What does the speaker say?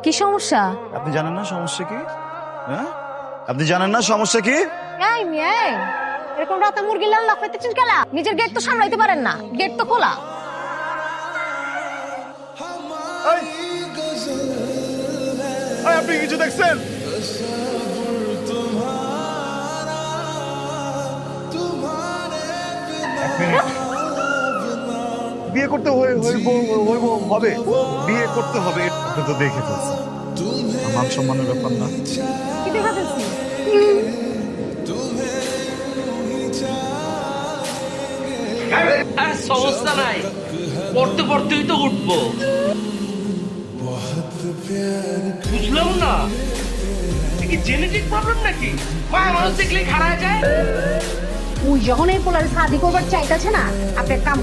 কি সমস্যা? আপনি জানেন না সমস্যা কি? হ্যাঁ, আপনি জানেন না সমস্যা কি? এই মেয়ে, এরকম রাতে মুরগির লাল লাফাইতেছেন কেলা? নিজের গেট তো সামলাইতে পারেন না, গেট তো খোলা। এই, এই, আপনি কিছু দেখছেন? এক মিনিট। বিয়ে করতে হবে, বিয়ে করতে হবে। আপনি তো দেখে ফেলছেন, মান সম্মানের ব্যাপার না? কি দেখা যাচ্ছে? আর সমস্যা নাই, পড়তে পড়তেই তো উঠবো। বুঝলাম না, কি জেনেটিক প্রবলেম নাকি? মায়া মানুষ দেখলেই খারাপ যায়। ওই যখন এই পোলারে শাদি করবার চাইতেছে না, আপনি এক কাম